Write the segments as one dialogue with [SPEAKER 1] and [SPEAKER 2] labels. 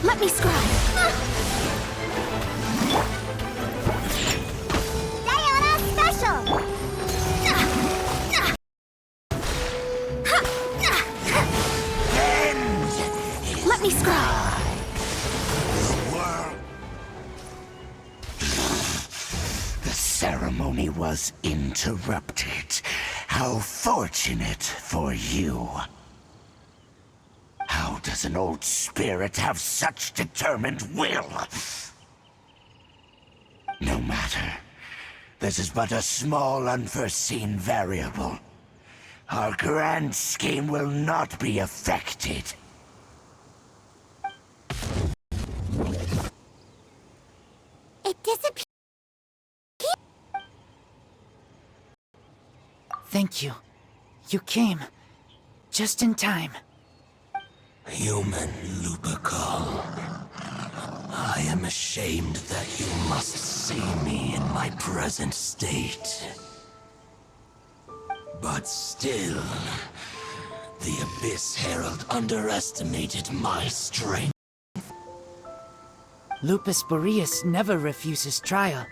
[SPEAKER 1] Let me scribe. Diana Special! Let me scribe.
[SPEAKER 2] The ceremony was interrupted. How fortunate for you. How does an old spirit have such determined will? No matter. This is but a small unforeseen variable. Our grand scheme will not be affected.
[SPEAKER 1] It disappeared.
[SPEAKER 3] Thank you. You came. Just in time.
[SPEAKER 2] Human Lupercal. I am ashamed that you must see me in my present state. But still, the Abyss Herald underestimated my strength.
[SPEAKER 3] Lupus Boreas never refuses trial,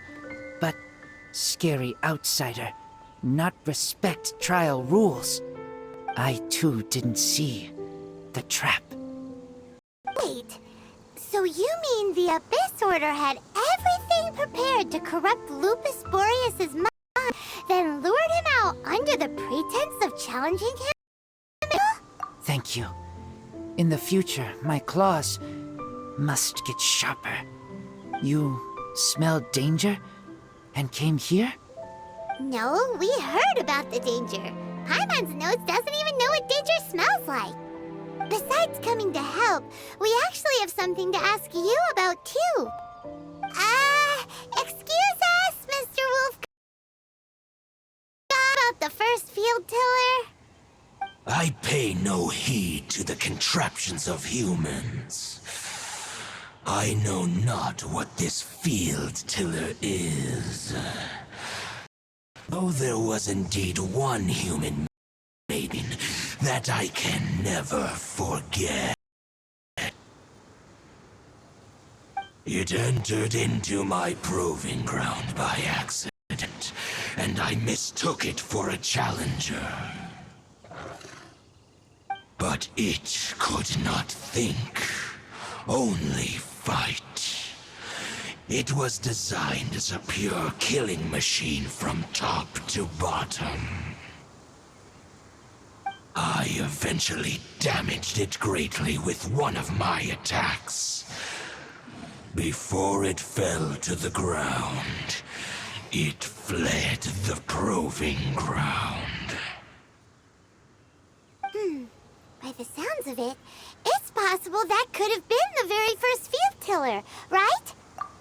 [SPEAKER 3] but scary outsider, not respect trial rules. I too didn't see the trap.
[SPEAKER 1] Wait, so you mean the Abyss Order had everything prepared to corrupt Lupus Boreas' mind, then lured him out under the pretense of challenging him?
[SPEAKER 3] Thank you. In the future, my claws must get sharper. You smelled danger and came here?
[SPEAKER 1] No, we heard about the danger. Paimon's nose doesn't even know what danger smells like. Besides coming to help, we actually have something to ask you about, too. Excuse us, Mr. Wolf. About the first field tiller?
[SPEAKER 2] I pay no heed to the contraptions of humans. I know not what this field tiller is. Though there was indeed one human maiden that I can never forget. It entered into my proving ground by accident, and I mistook it for a challenger. But it could not think, only fight. It was designed as a pure killing machine from top to bottom. I eventually damaged it greatly with one of my attacks. Before it fell to the ground, it fled the proving ground.
[SPEAKER 1] By the sounds of it, it's possible that could have been the very first field tiller, right?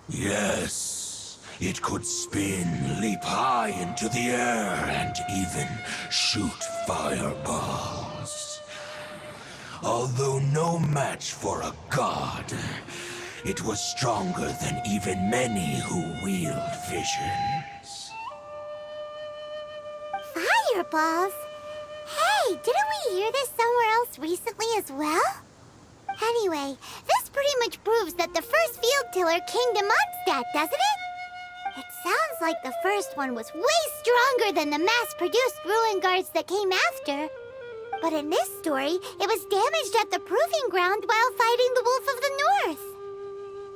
[SPEAKER 2] Yes, it could spin, leap high into the air, and even shoot fireballs. Although no match for a god, it was stronger than even many who wield visions.
[SPEAKER 1] Fireballs? Hey, didn't we hear this somewhere else recently as well? Anyway, this pretty much proves that the first field tiller came to Mondstadt, doesn't it? It sounds like the first one was way stronger than the mass-produced ruin guards that came after. But in this story, it was damaged at the proving ground while fighting the Wolf of the North.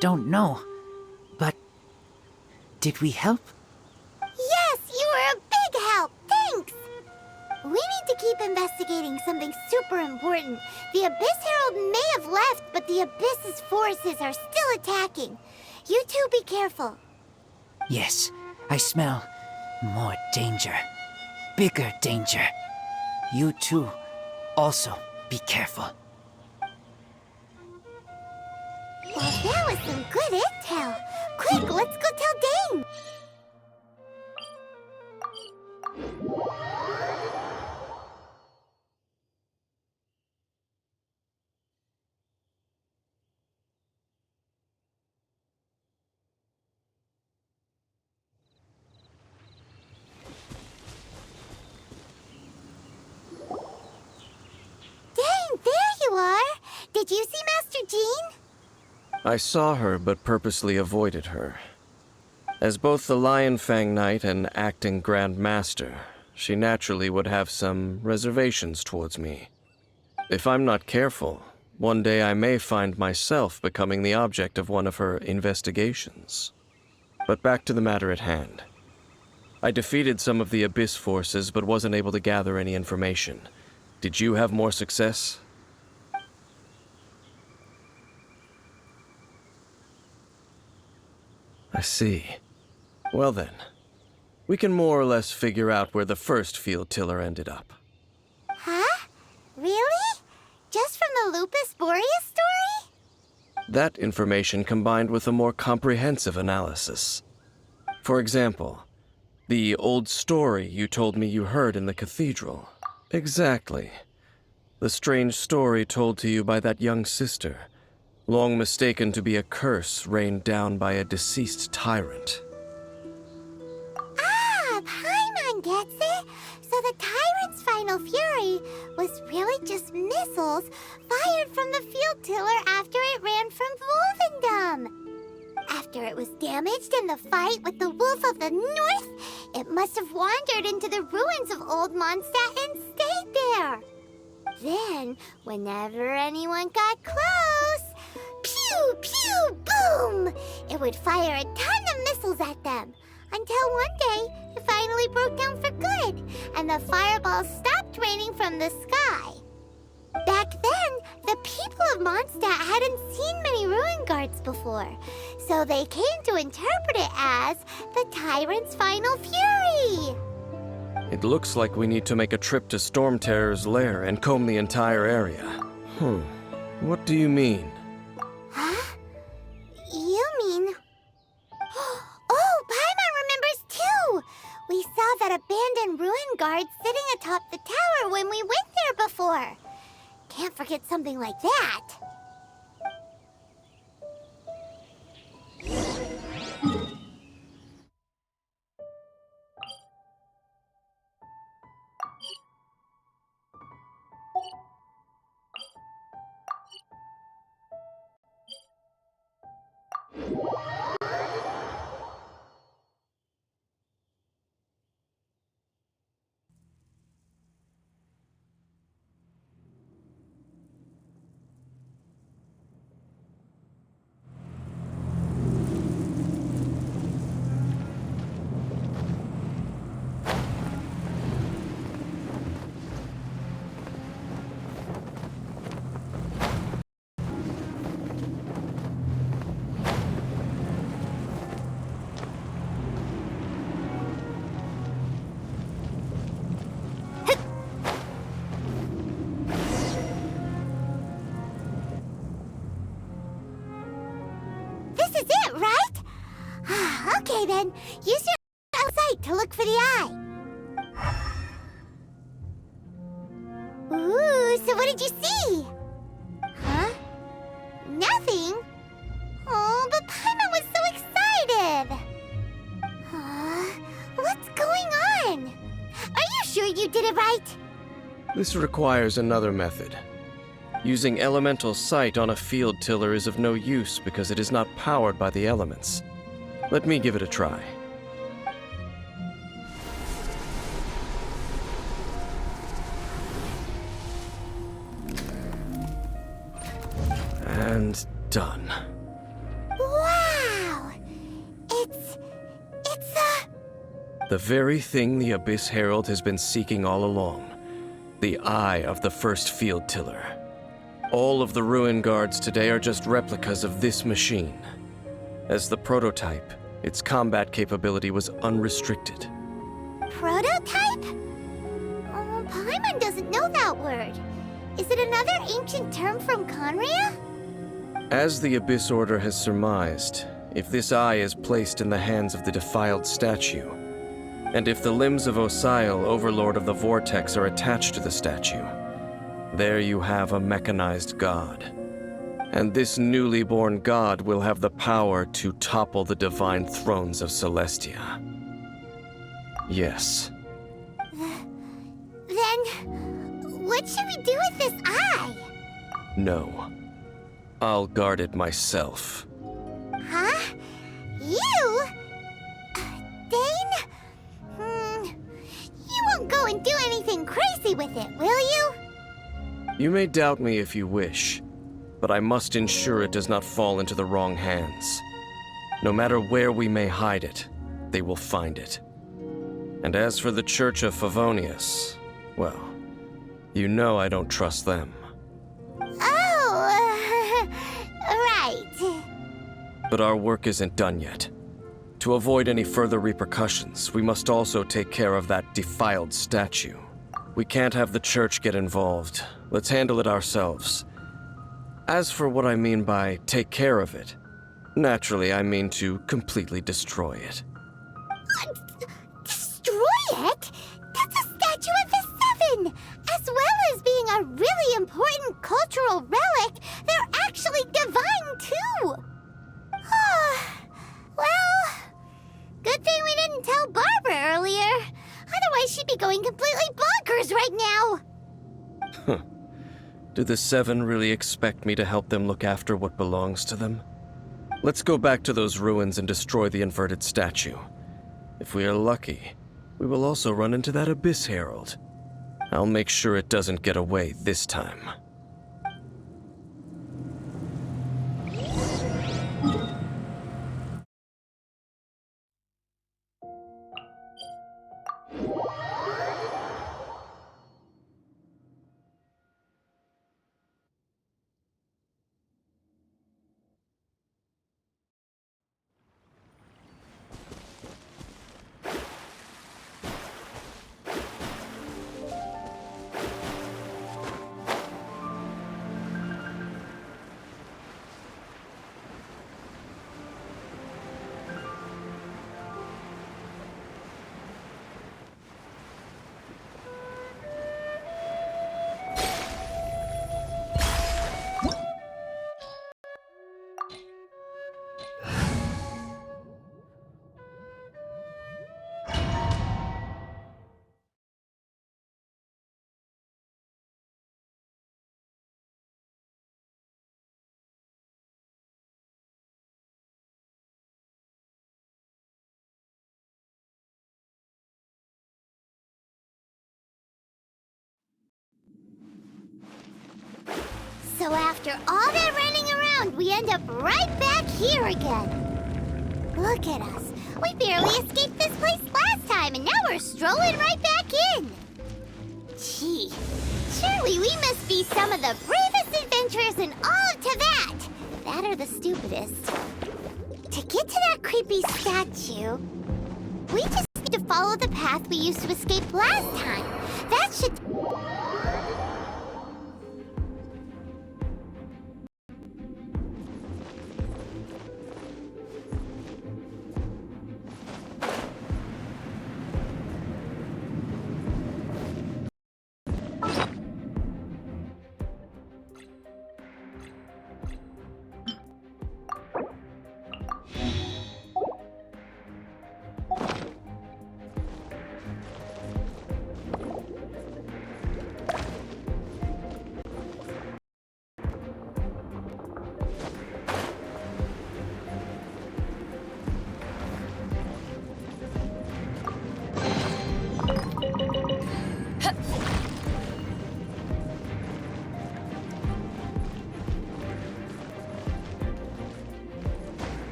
[SPEAKER 3] Don't know, but did we help?
[SPEAKER 1] Yes, you were a big help. Thanks. We need to keep investigating something super important. The Abyss Herald may have left, but the Abyss's forces are still attacking. You two be careful.
[SPEAKER 3] Yes, I smell more danger. Bigger danger. You too, also be careful.
[SPEAKER 1] Well, that was some good intel. Quick, let's go tell Dane. Dane, there you are. Did you see Master Jean?
[SPEAKER 4] I saw her but purposely avoided her. As both the Lion Fang Knight and acting Grand Master, she naturally would have some reservations towards me. If I'm not careful, one day I may find myself becoming the object of one of her investigations. But back to the matter at hand. I defeated some of the Abyss forces but wasn't able to gather any information. Did you have more success? I see. Well then, we can more or less figure out where the first field tiller ended up.
[SPEAKER 1] Huh? Really? Just from the Lupus Boreas story?
[SPEAKER 4] That information combined with a more comprehensive analysis. For example, the old story you told me you heard in the cathedral. Exactly. The strange story told to you by that young sister, long mistaken to be a curse rained down by a deceased tyrant.
[SPEAKER 1] Ah, Paimon gets it! So the tyrant's final fury was really just missiles fired from the field tiller after it ran from Wolvendom. After it was damaged in the fight with the Wolf of the North, it must have wandered into the ruins of Old Mondstadt and stayed there. Then, whenever anyone got close, pew, pew, boom! It would fire a ton of missiles at them, until one day it finally broke down for good, and the fireballs stopped raining from the sky. Back then, the people of Mondstadt hadn't seen many ruin guards before, so they came to interpret it as the tyrant's final fury.
[SPEAKER 4] It looks like we need to make a trip to Storm Terror's lair and comb the entire area. What do you mean?
[SPEAKER 1] Huh? You mean... Oh, Paimon remembers too! We saw that abandoned ruin guard sitting atop the tower when we went there before. Can't forget something like that. This is it, right? Okay then, use your sight to look for the eye. Ooh, so what did you see? Huh? Nothing? Oh, but Paimon was so excited! What's going on? Are you sure you did it right?
[SPEAKER 4] This requires another method. Using elemental sight on a field tiller is of no use because it is not powered by the elements. Let me give it a try. And done.
[SPEAKER 1] Wow! It's
[SPEAKER 4] The very thing the Abyss Herald has been seeking all along. The eye of the first field tiller. All of the ruin guards today are just replicas of this machine. As the prototype, its combat capability was unrestricted.
[SPEAKER 1] prototype? Oh, Paimon doesn't know that word. Is it another ancient term from Conria?
[SPEAKER 4] As the Abyss Order has surmised, if this eye is placed in the hands of the defiled statue, and if the limbs of Osial, Overlord of the Vortex, are attached to the statue, there you have a mechanized god. And this newly born god will have the power to topple the divine thrones of Celestia. Yes.
[SPEAKER 1] Then, what should we do with this eye?
[SPEAKER 4] No. I'll guard it myself.
[SPEAKER 1] Huh? You? Dane? You won't go and do anything crazy with it, will you?
[SPEAKER 4] You may doubt me if you wish, but I must ensure it does not fall into the wrong hands. No matter where we may hide it, they will find it. And as for the Church of Favonius, well, you know I don't trust them.
[SPEAKER 1] Oh, right.
[SPEAKER 4] But our work isn't done yet. To avoid any further repercussions, we must also take care of that defiled statue. We can't have the church get involved. Let's handle it ourselves. As for what I mean by take care of it, naturally I mean to completely destroy it.
[SPEAKER 1] Destroy it? That's a statue of the Seven! As well as being a really important cultural relic, they're actually divine too! Well, good thing we didn't tell Barbara earlier. Otherwise she'd be going completely bonkers right now!
[SPEAKER 4] Do the Seven really expect me to help them look after what belongs to them? Let's go back to those ruins and destroy the inverted statue. If we are lucky, we will also run into that Abyss Herald. I'll make sure it doesn't get away this time.
[SPEAKER 1] So after all that running around, we end up right back here again. Look at us. We barely escaped this place last time, and now we're strolling right back in. Gee, surely we must be some of the bravest adventurers in all of Teyvat. That or the stupidest. To get to that creepy statue, we just need to follow the path we used to escape last time. That should...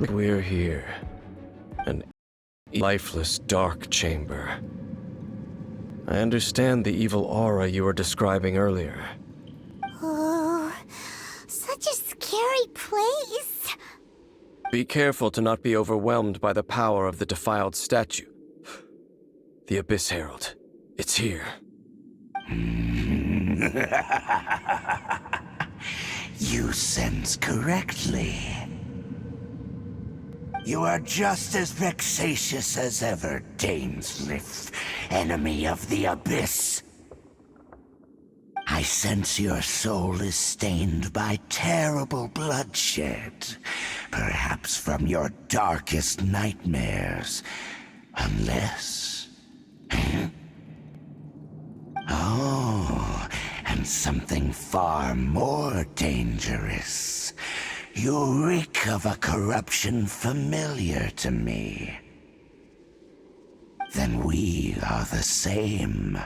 [SPEAKER 4] We're here. An lifeless dark chamber. I understand the evil aura you were describing earlier.
[SPEAKER 1] Oh, such a scary place.
[SPEAKER 4] Be careful to not be overwhelmed by the power of the defiled statue. The Abyss Herald. It's here.
[SPEAKER 2] You sense correctly. You are just as vexatious as ever, Dainsleif, enemy of the Abyss. I sense your soul is stained by terrible bloodshed, perhaps from your darkest nightmares, unless... Oh, and something far more dangerous. You reek of a corruption familiar to me. Then we are the same.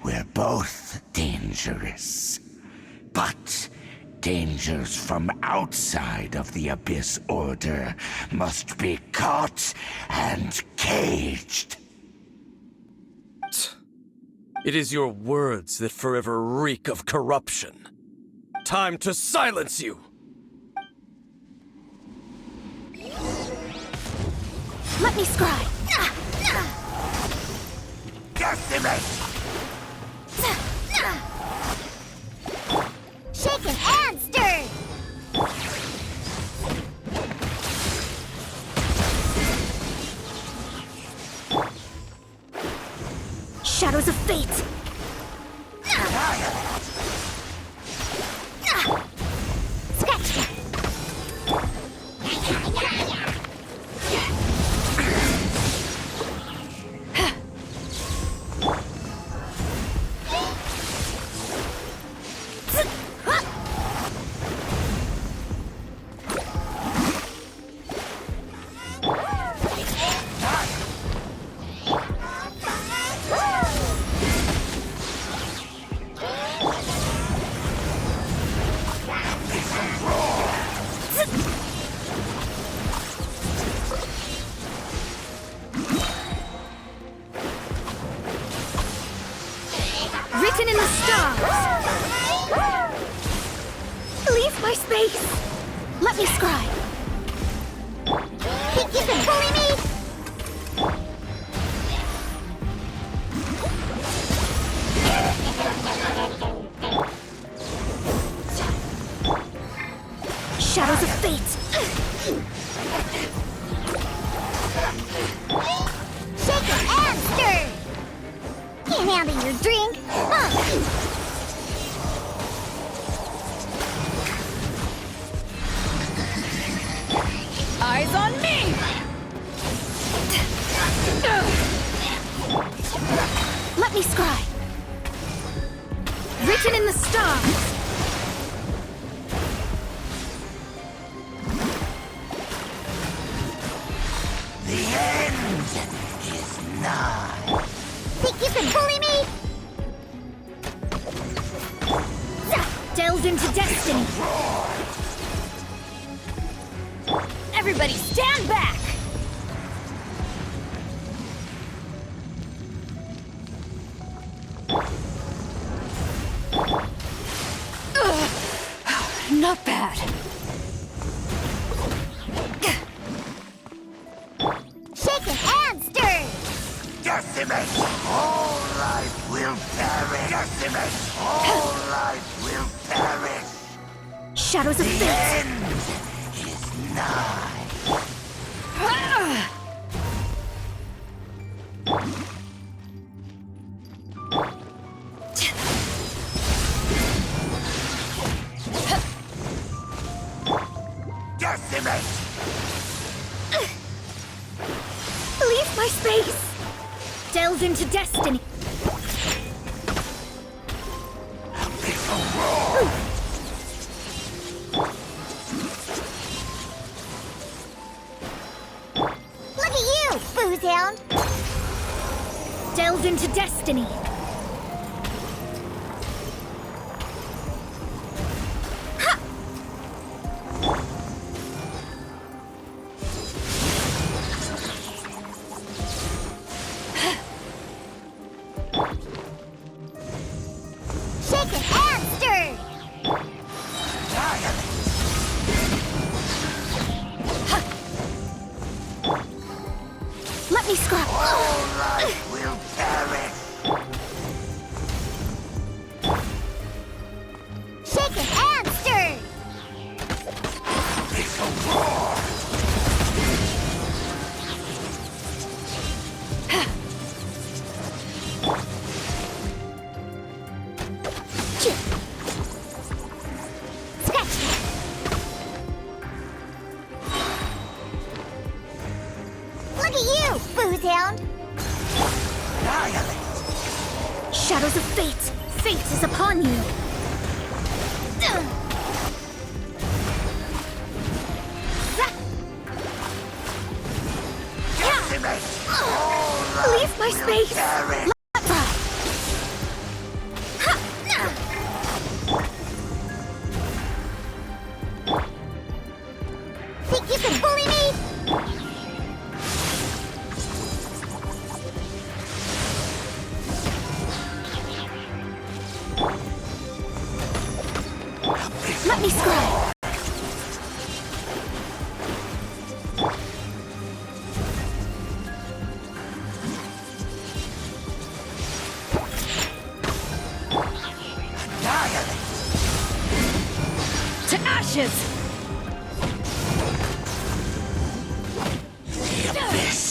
[SPEAKER 2] We're both dangerous. But dangers from outside of the Abyss Order must be caught and caged.
[SPEAKER 4] It is your words that forever reek of corruption. Time to silence you!
[SPEAKER 1] Let me scry.
[SPEAKER 2] Decimate!
[SPEAKER 1] Shaken and stirred. Shadows of fate. Scratch ya. Written in the stars. Leave my space. Let me scry. Think you can bully me? Shadows of fate. Shaken and stirred. Can't handle your drink. Eyes on me! Let me scry. Written in the stars.
[SPEAKER 2] The end is nigh.
[SPEAKER 1] Think you can bully me? Delved into destiny. Everybody stand back! Not bad. Shaken and stirred.
[SPEAKER 2] Decimate! All life will perish! Decimate! All life will perish!
[SPEAKER 1] Shadows of
[SPEAKER 2] The
[SPEAKER 1] fate.
[SPEAKER 2] end is nigh! Decimate!
[SPEAKER 1] Leave my space. Delved into destiny. Look at you, booze hound. Delved into destiny. Shaken and stirred. Let me scrap.
[SPEAKER 2] All life will perish!
[SPEAKER 1] sound? Shadows of fate! Fate is upon you! Leave my space! Think you can bully me? Let me scroll. To ashes!
[SPEAKER 2] The abyss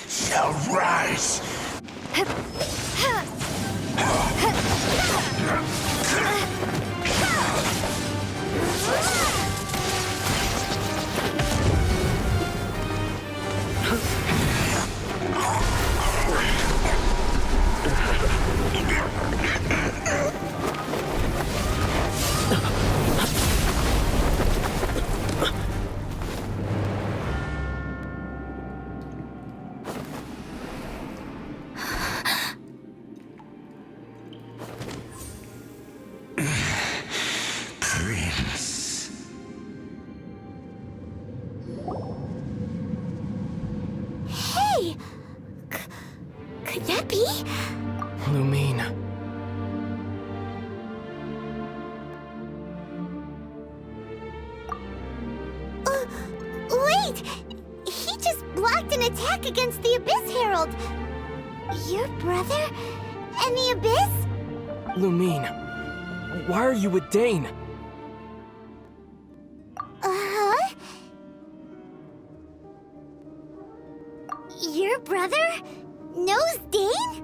[SPEAKER 2] shall rise. Prince.
[SPEAKER 1] Hey! Could that be?
[SPEAKER 3] Lumine.
[SPEAKER 1] Wait! He just blocked an attack against the Abyss Herald! Your brother? And the Abyss?
[SPEAKER 5] Lumine, why are you with Dane?
[SPEAKER 1] Uh-huh? Your brother knows Dane?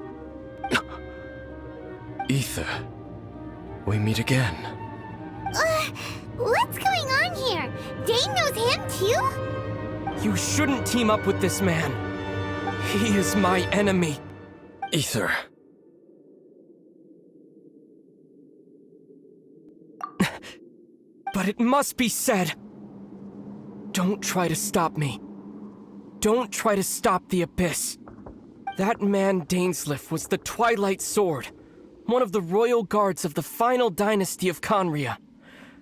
[SPEAKER 4] Ether, we meet again.
[SPEAKER 1] What's going on here? Dane knows him too?
[SPEAKER 5] You shouldn't team up with this man. He is my enemy.
[SPEAKER 4] Ether.
[SPEAKER 5] But it must be said. Don't try to stop me. Don't try to stop the Abyss. That man Dainsleif was the Twilight Sword, one of the royal guards of the final dynasty of Conria.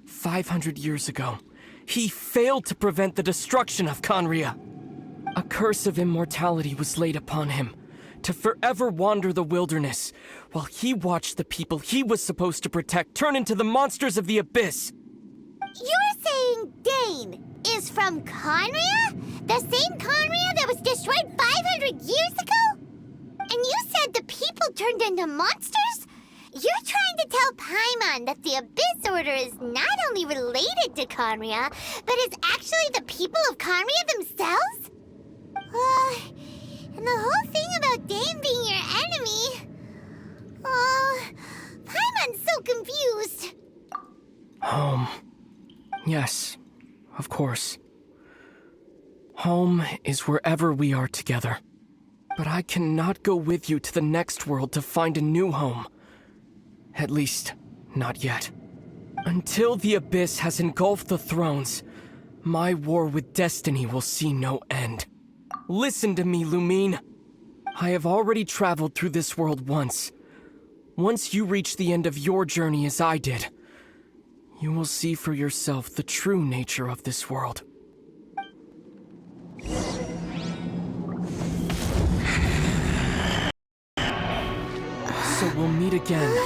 [SPEAKER 5] 500 years ago, he failed to prevent the destruction of Conria. A curse of immortality was laid upon him, to forever wander the wilderness, while he watched the people he was supposed to protect turn into the monsters of the Abyss.
[SPEAKER 1] You're saying Dane is from Conria? The same Conria that was destroyed 500 years ago? And you said the people turned into monsters? You're trying to tell Paimon that the Abyss Order is not only related to Conria, but is actually the people of Conria themselves? And the whole thing about Dane being your enemy... Paimon's so confused.
[SPEAKER 5] Yes, of course. Home is wherever we are together. But I cannot go with you to the next world to find a new home. At least, not yet. Until the Abyss has engulfed the thrones, my war with destiny will see no end. Listen to me, Lumine. I have already traveled through this world once. Once you reach the end of your journey as I did, you will see for yourself the true nature of this world. So we'll meet again.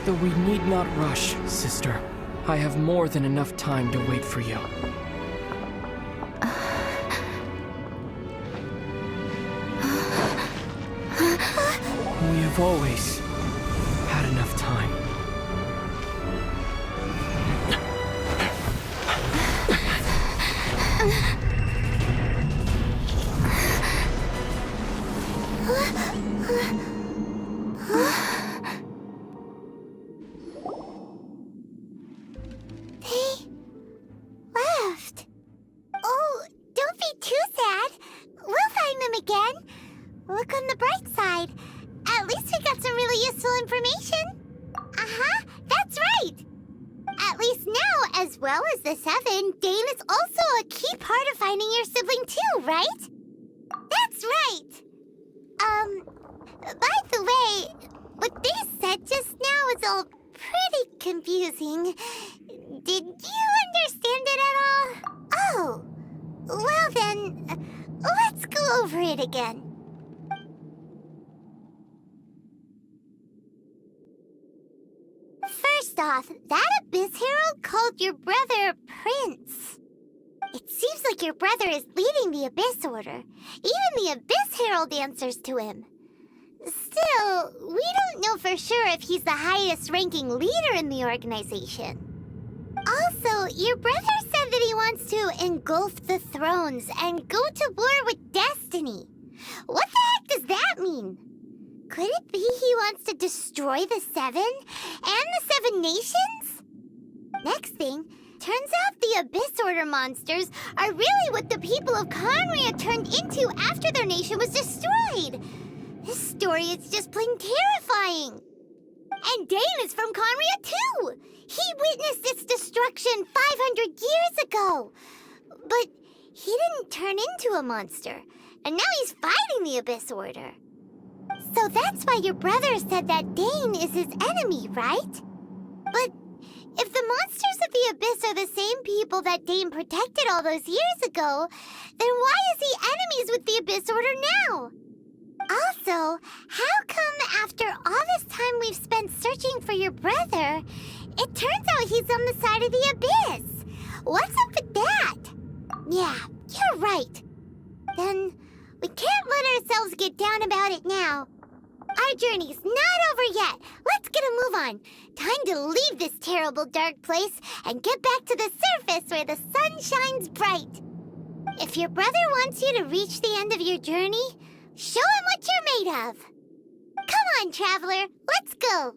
[SPEAKER 5] Though we need not rush, sister. I have more than enough time to wait for you. We have always had enough time.
[SPEAKER 1] They left. Oh, don't be too sad. We'll find them again. look on the bright side. At least we got some really useful information. Uh-huh, that's right. At least now, as well as the 7, Dane is also a key part of finding your sibling too, right? That's right. By the way, what they said just now is all pretty confusing. Did you understand it at all? Oh, well then, let's go over it again. First off, that Abyss Herald called your brother Prince. It seems like your brother is leading the Abyss Order. Even the Abyss Herald answers to him. Still, we don't know for sure if he's the highest-ranking leader in the organization. Also, your brother said that he wants to engulf the thrones and go to war with Destiny. What the heck does that mean? Could it be he wants to destroy the 7 and the 7 nations? Next thing, turns out the Abyss Order monsters are really what the people of Conria turned into after their nation was destroyed. This story is just plain terrifying. And Dane is from Conria too. He witnessed its destruction 500 years ago. But he didn't turn into a monster, and now he's fighting the Abyss Order. So that's why your brother said that Dane is his enemy, right? But if the monsters of the Abyss are the same people that Dane protected all those years ago, then why is he enemies with the Abyss Order now? Also, how come after all this time we've spent searching for your brother, it turns out he's on the side of the Abyss? What's up with that? Yeah, you're right. Then we can't let ourselves get down about it now. Our journey's not over yet. Let's get a move on. Time to leave this terrible dark place and get back to the surface where the sun shines bright. If your brother wants you to reach the end of your journey, show him what you're made of. Come on, traveler. Let's go.